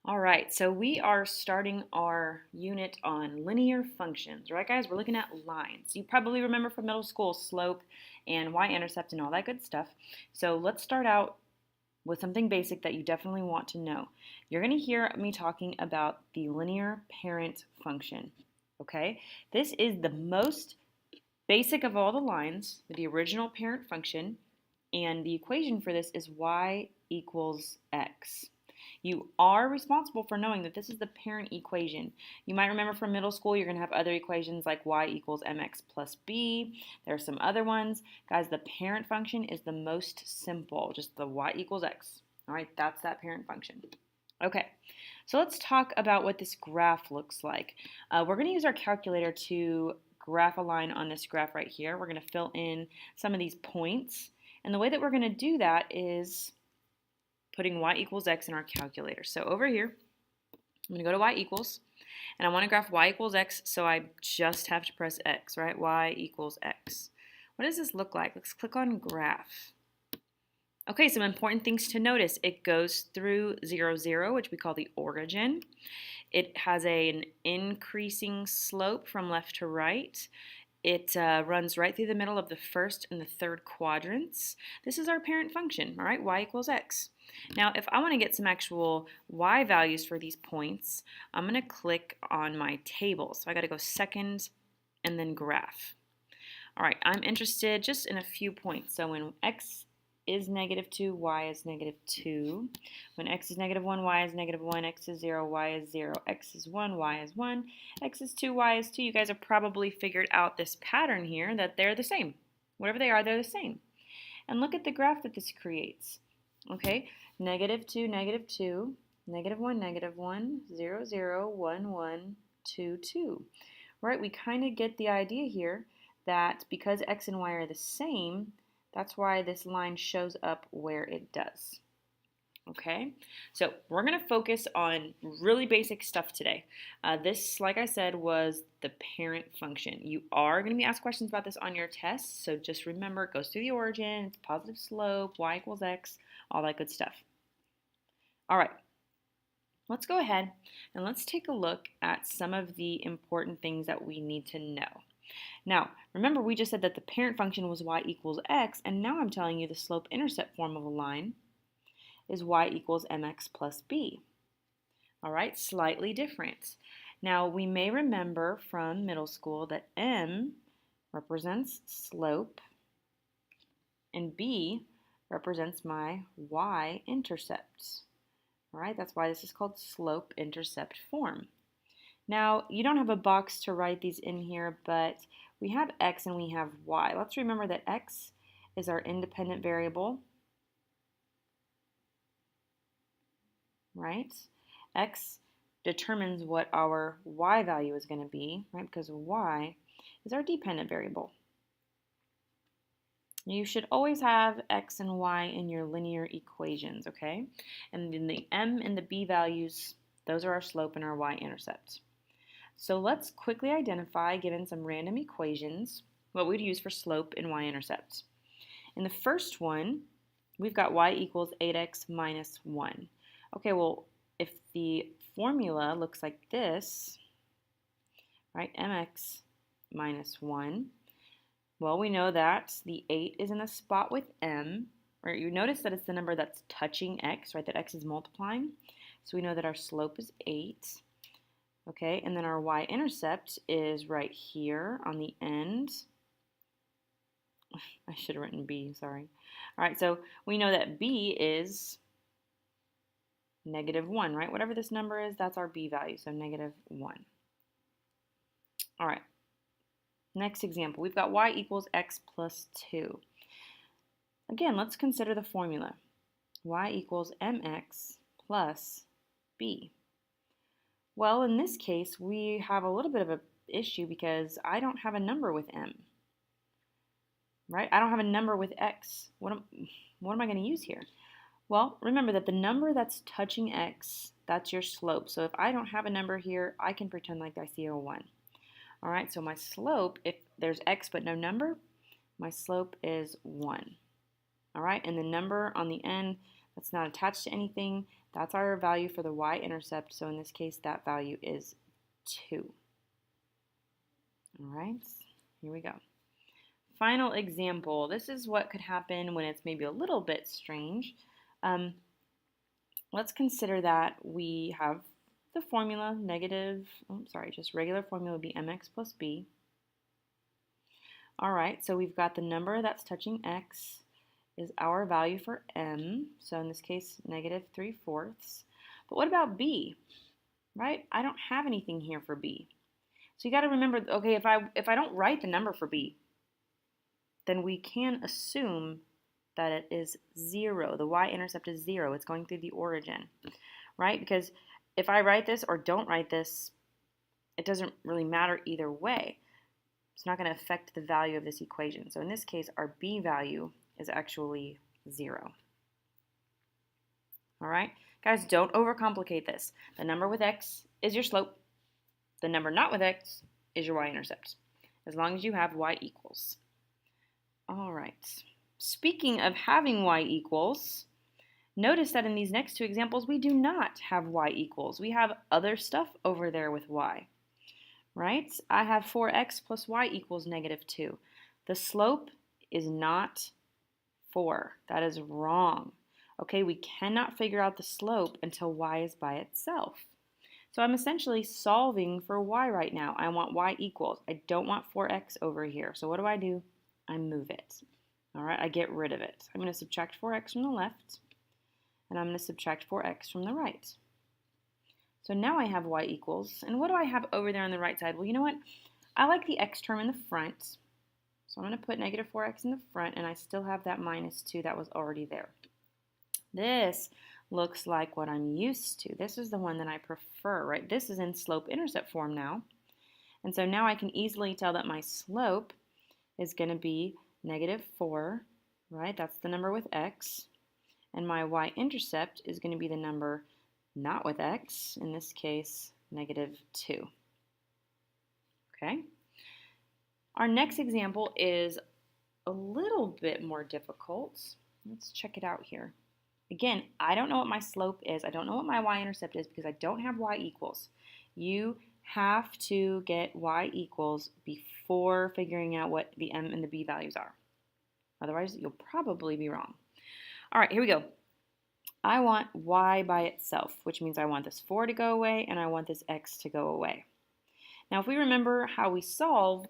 All right, so we are starting our unit on linear functions, right, guys? We're looking at lines. You probably remember from middle school slope and y-intercept and all that good stuff. So let's start out with something basic that you definitely want to know. You're going to hear me talking about the linear parent function, okay? This is the most basic of all the lines, the original parent function, and the equation for this is y equals x. You are responsible for knowing that this is the parent equation. You might remember from middle school you're going to have other equations like y equals mx plus b. There are some other ones. Guys, the parent function is the most simple, just the y equals x. All right, that's that parent function. Okay, so let's talk about what this graph looks like. We're going to use our calculator to graph a line on this graph right here. We're going to fill in some of these points. And the way that we're going to do that is putting y equals x in our calculator. So over here, I'm going to go to y equals, and I want to graph y equals x, so I just have to press x, right? Y equals x. What does this look like? Let's click on graph. Okay, some important things to notice. It goes through 0, 0, which we call the origin. It has an increasing slope from left to right. It runs right through the middle of the first and the third quadrants. This is our parent function, all right, y equals x. Now, if I want to get some actual y values for these points, I'm going to click on my table. So I got to go second and then graph. All right, I'm interested just in a few points. So when x is -2, y is -2. When x is -1, y is -1, x is 0, y is 0, x is 1, y is 1, x is 2, y is 2. You guys have probably figured out this pattern here that they're the same. Whatever they are, they're the same. And look at the graph that this creates. Okay, -2, -2, -1, -1, 0, 0, 1, 1, 2, 2. Right, we kind of get the idea here that because x and y are the same, that's why this line shows up where it does. Okay, so we're going to focus on really basic stuff today. This, like I said, was the parent function. You are going to be asked questions about this on your test, so just remember it goes through the origin, it's positive slope, y equals x, all that good stuff. All right, let's go ahead and let's take a look at some of the important things that we need to know. Now, remember we just said that the parent function was y equals x, and now I'm telling you the slope-intercept form of a line is y equals mx plus b. All right, slightly different. Now, we may remember from middle school that m represents slope and b represents my y-intercept. All right, that's why this is called slope-intercept form. Now, you don't have a box to write these in here, but we have x and we have y. Let's remember that x is our independent variable, right? X determines what our y value is going to be, right? Because y is our dependent variable. You should always have x and y in your linear equations, okay? And then the m and the b values, those are our slope and our y-intercept. So let's quickly identify, given some random equations, what we'd use for slope and y-intercept. In the first one, we've got y equals 8x minus 1. Okay, well, if the formula looks like this, right, mx minus 1, well, we know that the 8 is in the spot with m, right? You notice that it's the number that's touching x, right, that x is multiplying. So we know that our slope is 8. Okay, and then our y-intercept is right here on the end. I should have written b, sorry. All right, so we know that b is -1, right? Whatever this number is, that's our b value, so -1. All right, next example. We've got y equals x plus 2. Again, let's consider the formula. Y equals mx plus b. Well, in this case, we have a little bit of an issue because I don't have a number with m, right? I don't have a number with x. What am I going to use here? Well, remember that the number that's touching x, that's your slope. So if I don't have a number here, I can pretend like I see a 1. All right, so my slope, if there's x but no number, my slope is 1. All right, and the number on the end, That's not attached to anything. That's our value for the y-intercept. So in this case, that value is 2. All right, here we go. Final example. This is what could happen when it's maybe a little bit strange. Let's consider that we have the formula just regular formula would be mx plus b. All right, so we've got the number that's touching x is our value for m, so in this case, -3/4. But what about b, right? I don't have anything here for b. So you got to remember, okay, if I don't write the number for b, then we can assume that it is 0. The y-intercept is 0. It's going through the origin, right? Because if I write this or don't write this, it doesn't really matter either way. It's not going to affect the value of this equation. So in this case, our b value is actually 0. All right? Guys, don't overcomplicate this. The number with x is your slope. The number not with x is your y-intercept, as long as you have y equals. All right. Speaking of having y equals, notice that in these next two examples, we do not have y equals. We have other stuff over there with y, right? I have 4x plus y equals -2. The slope is not 4. That is wrong. Okay, we cannot figure out the slope until y is by itself. So I'm essentially solving for y right now. I want y equals. I don't want 4x over here. So what do? I move it. All right, I get rid of it. I'm going to subtract 4x from the left, and I'm going to subtract 4x from the right. So now I have y equals. And what do I have over there on the right side? Well, you know what? I like the x term in the front. So I'm going to put -4x in the front, and I still have that -2 that was already there. This looks like what I'm used to. This is the one that I prefer, right? This is in slope-intercept form now. And so now I can easily tell that my slope is going to be -4, right? That's the number with x. And my y-intercept is going to be the number not with x, in this case, -2. Okay? Our next example is a little bit more difficult. Let's check it out here. Again, I don't know what my slope is. I don't know what my y-intercept is because I don't have y equals. You have to get y equals before figuring out what the m and the b values are. Otherwise, you'll probably be wrong. All right, here we go. I want y by itself, which means I want this 4 to go away and I want this x to go away. Now, if we remember how we solve,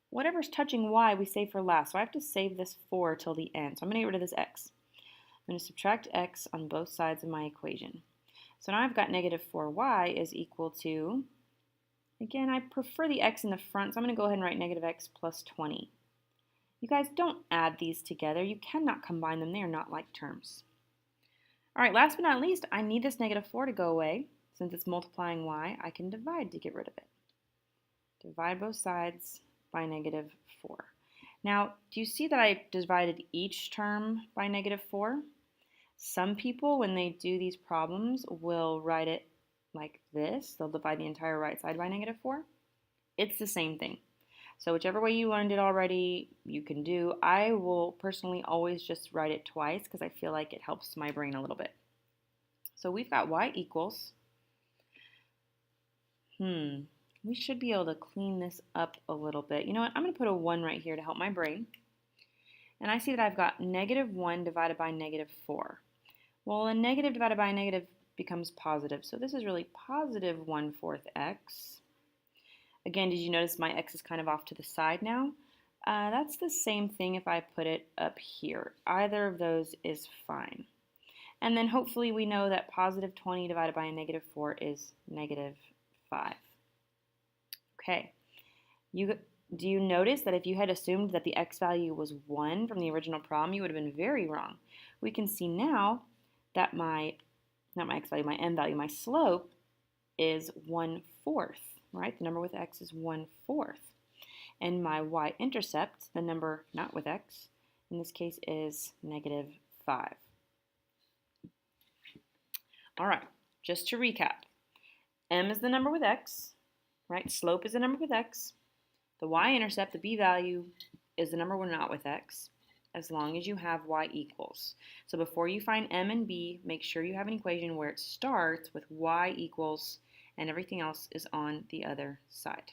whatever's touching y we save for last. So I have to save this 4 till the end. So I'm going to get rid of this x. I'm going to subtract x on both sides of my equation. So now I've got -4y is equal to, again, I prefer the x in the front, so I'm going to go ahead and write -x plus 20. You guys don't add these together. You cannot combine them. They are not like terms. All right, last but not least, I need this -4 to go away. Since it's multiplying y, I can divide to get rid of it. Divide both sides by -4. Now, do you see that I divided each term by -4? Some people, when they do these problems, will write it like this. They'll divide the entire right side by -4. It's the same thing. So whichever way you learned it already, you can do. I will personally always just write it twice because I feel like it helps my brain a little bit. So we've got y equals. We should be able to clean this up a little bit. You know what? I'm going to put a 1 right here to help my brain. And I see that I've got -1 divided by -4. Well, a negative divided by a negative becomes positive. So this is really positive 1/4 x. Again, did you notice my x is kind of off to the side now? That's the same thing if I put it up here. Either of those is fine. And then hopefully we know that positive 20 divided by a -4 is -5. Okay. Do you notice that if you had assumed that the x value was 1 from the original problem, you would have been very wrong. We can see now that my m value, my slope is 1/4, right? The number with x is 1/4. And my y-intercept, the number not with x, in this case is -5. All right, just to recap. M is the number with x, right? Slope is the number with x. The y-intercept, the b value, is the number we're not with x. as long as you have y equals. So before you find m and b, make sure you have an equation where it starts with y equals and everything else is on the other side.